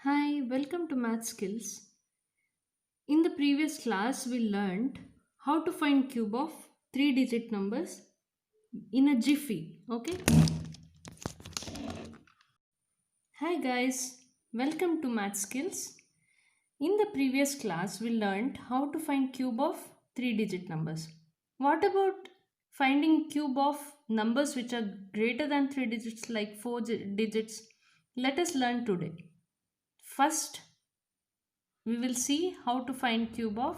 Hi, welcome to Math Skills. In the previous class, we learned how to find cube of three digit numbers in a jiffy. Okay. Hi guys, welcome to Math Skills. In the previous class, we learned how to find cube of three digit numbers. What about finding cube of numbers which are greater than three digits like digits? Let us learn today. First, we will see how to find cube of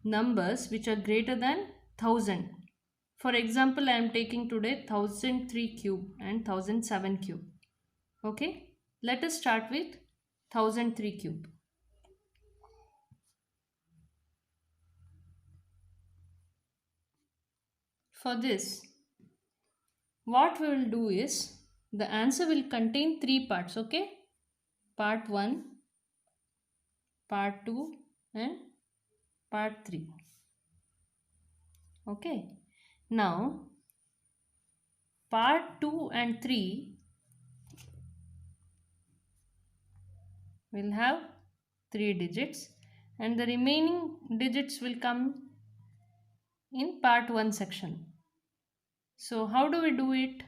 numbers which are greater than 1000. For example, I am taking today 1003 cube and 1007 cube. Okay, let us start with 1003 cube. For this, what we will do is the answer will contain three parts. Okay, part 1, part 2 and part 3. Okay, now part 2 and 3 will have 3 digits and the remaining digits will come in part 1 section. So how do we do it?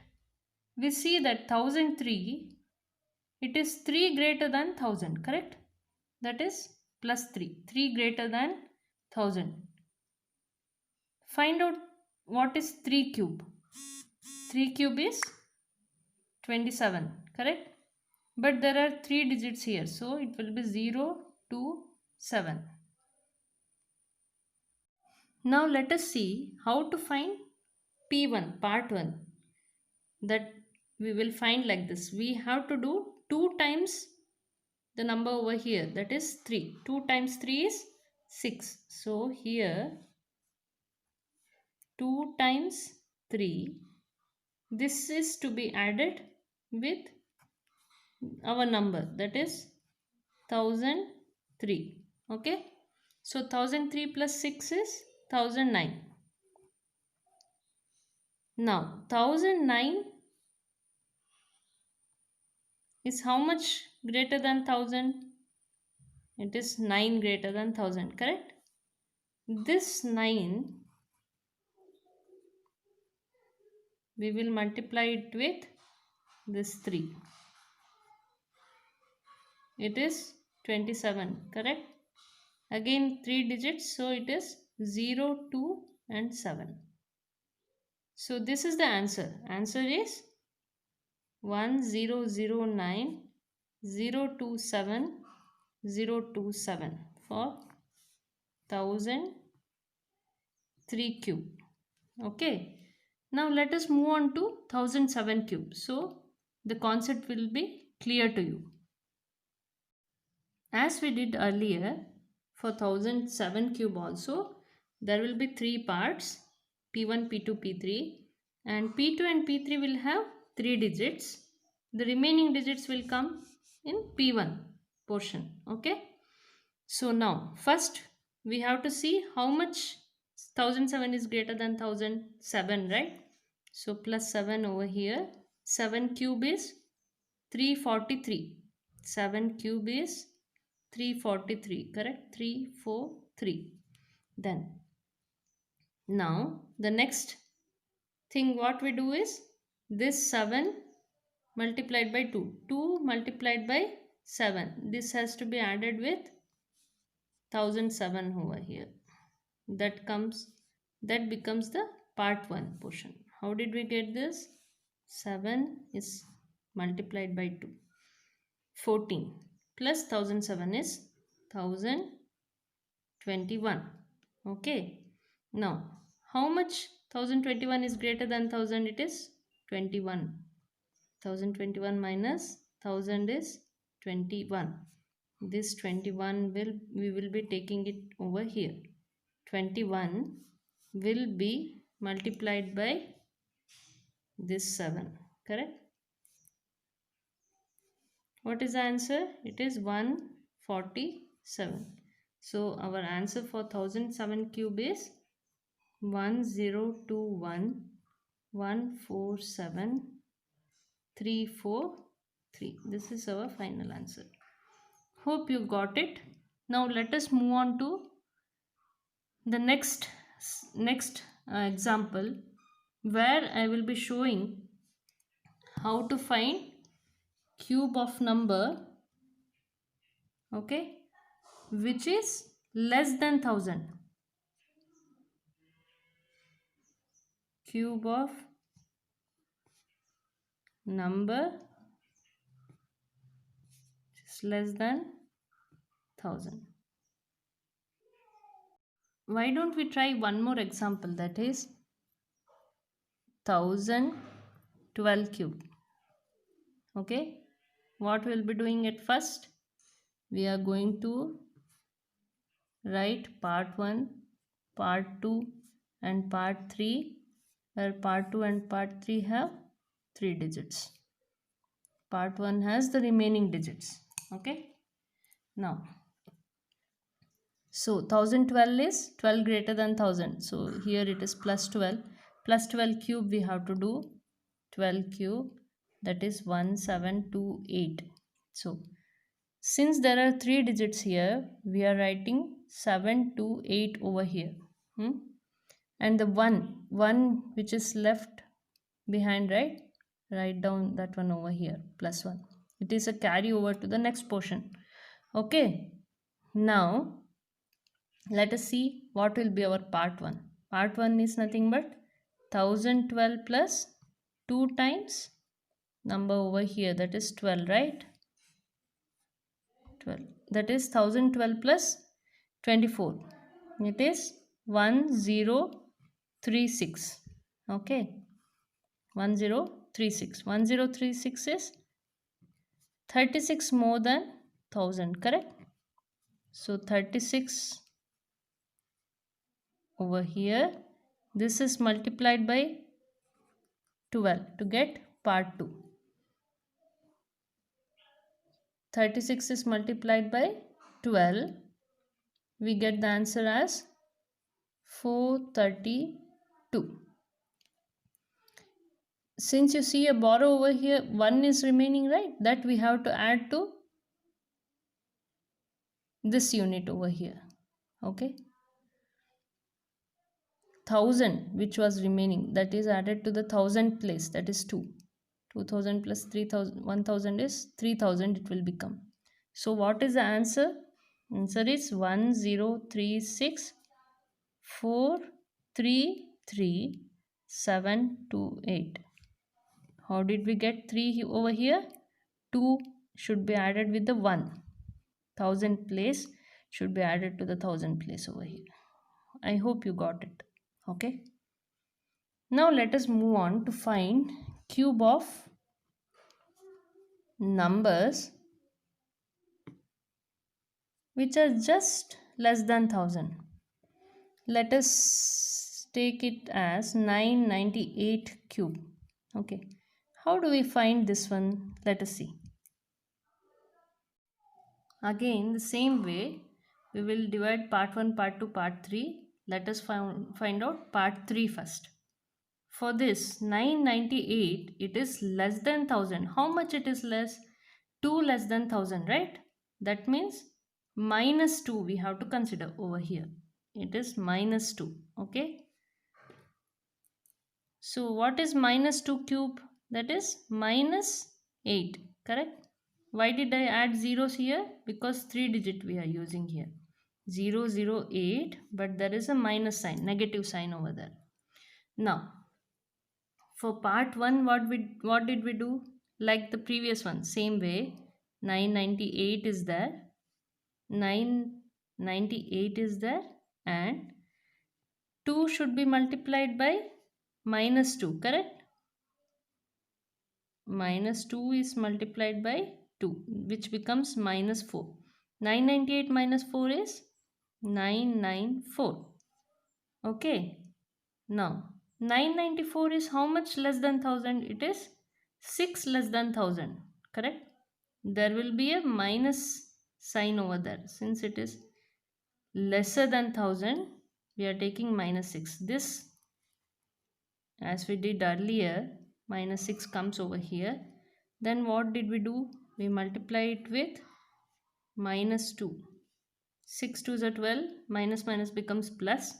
We see that 1003, it is 3 greater than 1000, correct? That is plus 3, 3 greater than 1000. Find out what is 3 cube. 3 cube is 27, correct? But there are 3 digits here, so it will be 0, 2, 7. Now let us see how to find P1, part 1. That we will find like this. We have to do 2 times the number over here, that is 3. 2 times 3 is 6. So here 2 times 3, this is to be added with our number, that is 1003. Okay, so 1003 plus 6 is 1009. Now 1009 is how much greater than 1000? It is 9 greater than 1000, correct? This 9 we will multiply it with this 3. It is 27, correct? Again 3 digits, so it is 0, 2 and 7. So this is the answer. Answer is 1009 027 027 for 1003 cube. Okay. Now let us move on to 1007 cube. So the concept will be clear to you. As we did earlier for 1007 cube also, there will be 3 parts, P1, P2, P3, and P2 and P3 will have 3 digits. The remaining digits will come in P1 portion. Okay. So now first we have to see how much 1007 is greater than 1007, right? So plus 7 over here. 7 cube is 343. 7 cube is 343, correct? 343. Then now the next thing what we do is this 7 multiplied by 2. 2 multiplied by 7. This has to be added with 1007 over here. That becomes the part 1 portion. How did we get this? 7 is multiplied by 2. 14 plus 1007 is 1021. Okay. Now, how much 1021 is greater than 1000? It is 21. 1021 minus 1000 is 21. This 21 we will be taking it over here. 21 will be multiplied by this 7, correct? What is the answer? It is 147. So our answer for 1007 cube is 1021 147 343. This is our final answer. Hope you got it. Now let us move on to the next example, where I will be showing how to find cube of number, okay, which is less than 1000. Cube of number is less than 1000. Why don't we try one more example, that is 1012 cube. Okay, what we'll be doing at first, we are going to write part 1, part 2 and part 3, where part 2 and part 3 have 3 digits. Part 1 has the remaining digits. Okay, now so 1012 is 12 greater than 1000, so here it is plus 12. Plus 12 cube we have to do 12 cube, that is 1728. So since there are 3 digits here, we are writing 728 over here. And the one which is left behind, right? Write down that one over here, plus 1. It is a carry over to the next portion. Okay. Now, let us see what will be our part 1. Part 1 is nothing but 1012 plus 2 times number over here, that is 12, right? 12, that is 1012 plus 24, it is 1036. Okay, 1036 is 36 more than 1000, correct? So 36 over here, this is multiplied by 12 to get part 2. 36 is multiplied by 12, we get the answer as 432. Since you see a borrow over here, 1 is remaining, right? That we have to add to this unit over here. Okay, 1000 which was remaining, that is added to the 1000 place, that is 2. 2000 plus 3000, 1000 is 3000, it will become. So what is the answer? Answer is 1036433 How did we get 3 over here? 2 should be added with the 1. 1000 place should be added to the 1000 place over here. I hope you got it. Okay. Now let us move on to find cube of numbers which are just less than 1000. Let us take it as 998 cube. Okay. How do we find this one? Let us see. Again, the same way, we will divide part 1, part 2, part 3. Let us find out part 3 first. For this 998, it is less than 1000. How much it is less? 2 less than 1000, right? That means minus 2 we have to consider over here. It is minus 2. Okay. So what is minus 2 cube? That is minus 8. Correct? Why did I add zeros here? Because 3 digit we are using here. 008, but there is a minus sign, negative sign over there. Now, for part 1, what did we do? Like the previous one, same way, 998 is there. 998 is there, and 2 should be multiplied by minus 2, correct? Minus 2 is multiplied by 2, which becomes minus 4. 998 minus 4 is 994. Okay. Now, 994 is how much less than 1000? It is 6 less than 1000. Correct? There will be a minus sign over there. Since it is lesser than 1000, we are taking minus 6. This, as we did earlier, minus 6 comes over here. Then what did we do? We multiply it with minus 2. 6 2s are 12, minus minus becomes plus.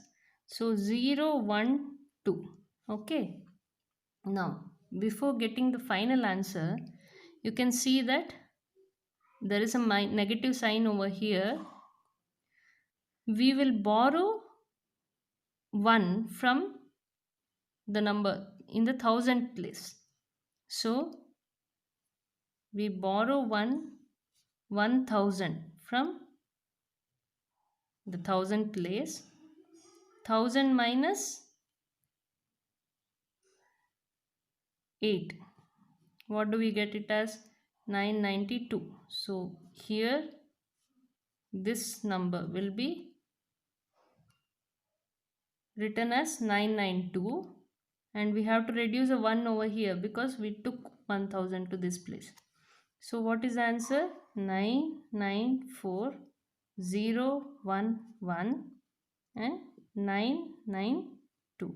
So 0 1 2. Okay. Now before getting the final answer, you can see that there is a negative sign over here. We will borrow 1 from the number in the thousand place. So we borrow 1000 from the thousand place. 1000 minus 8. What do we get it as? 992. So here this number will be written as 992, and we have to reduce a 1 over here because we took 1000 to this place. So what is the answer? 994011 and 992.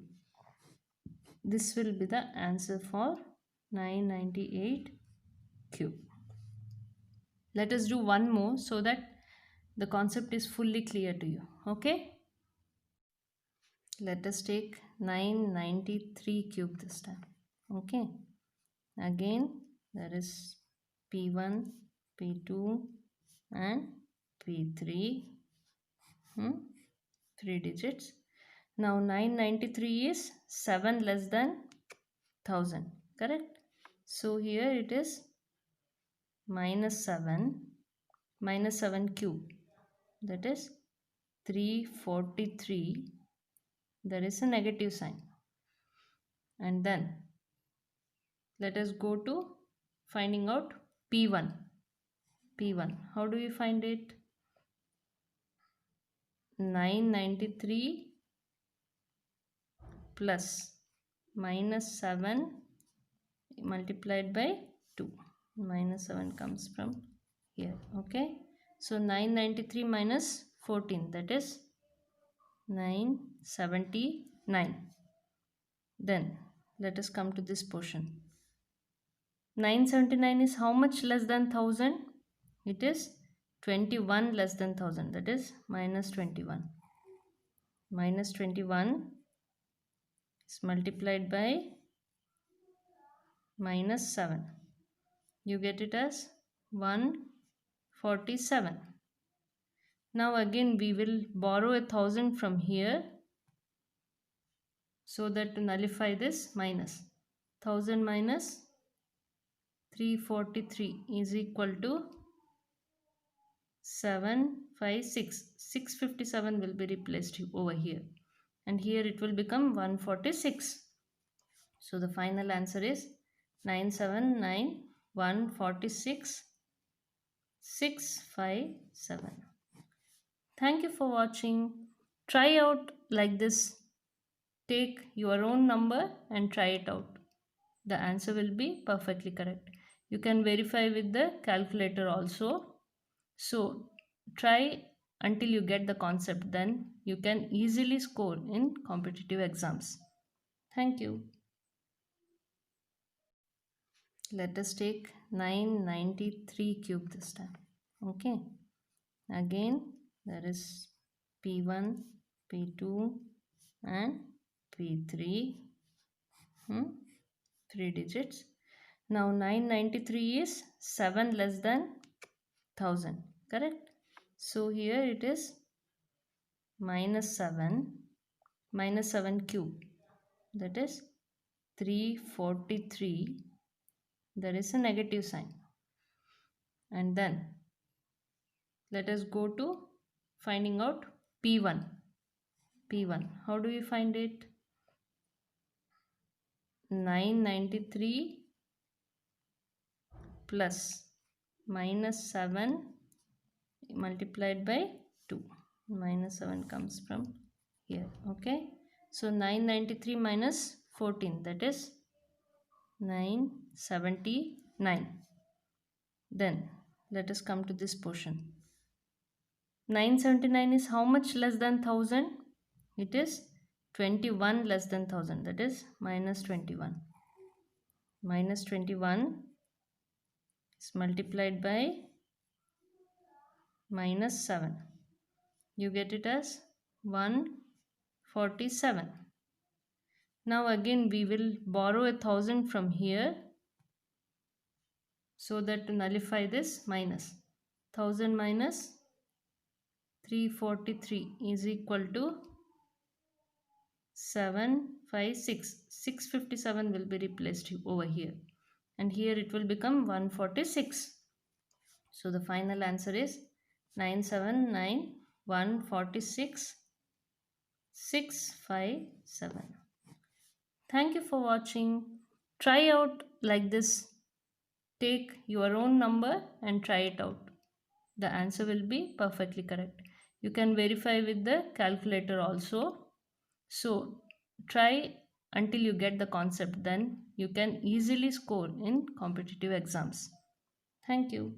This will be the answer for 998 cube. Let us do one more so that the concept is fully clear to you. Okay? Let us take 993 cube this time. Okay? Again, there is P1, P2 and P3. 3 digits. Now 993 is 7 less than 1000. Correct? So here it is minus 7 cube, that is 343. There is a negative sign, and then let us go to finding out P1. How do we find it? 993 plus minus 7 multiplied by 2. Minus 7 comes from here. Okay, so 993 minus 14, that is 979. Then let us come to this portion. 979 is how much less than 1000? It is 21 less than 1000, that is minus 21. Minus 21 is multiplied by minus 7. You get it as 147. Now again we will borrow 1000 from here so that to nullify this minus. 1000 minus 343 is equal to 756. 657 will be replaced over here, and here it will become 146. So the final answer is 979 146 657. Thank you for watching. Try out like this. Take your own number and try it out. The answer will be perfectly correct. You can verify with the calculator also. So try until you get the concept, then you can easily score in competitive exams. Thank you. Let us take 993 cube this time. Okay. Again there is P1, P2 and P3. 3 digits. Now 993 is 7 less than 1000. Correct? So here it is minus 7 cube, that is 343. There is a negative sign, and then let us go to finding out P1. How do we find it? 993 plus minus 7 multiplied by 2. Minus 7 comes from here. Okay, so 993 minus 14, that is 979. Then let us come to this portion. 979 is how much less than 1000? It is 21 less than 1000, that is minus 21. Minus 21 is multiplied by minus 7. You get it as 147. Now again we will borrow 1,000 from here so that to nullify this minus. 1,000 minus 343 is equal to 756. 657 will be replaced over here, and here it will become 146. So the final answer is 979 146 657. Thank you for watching. Try out like this. Take your own number and try it out. The answer will be perfectly correct. You can verify with the calculator also. So try until you get the concept, then you can easily score in competitive exams. Thank you.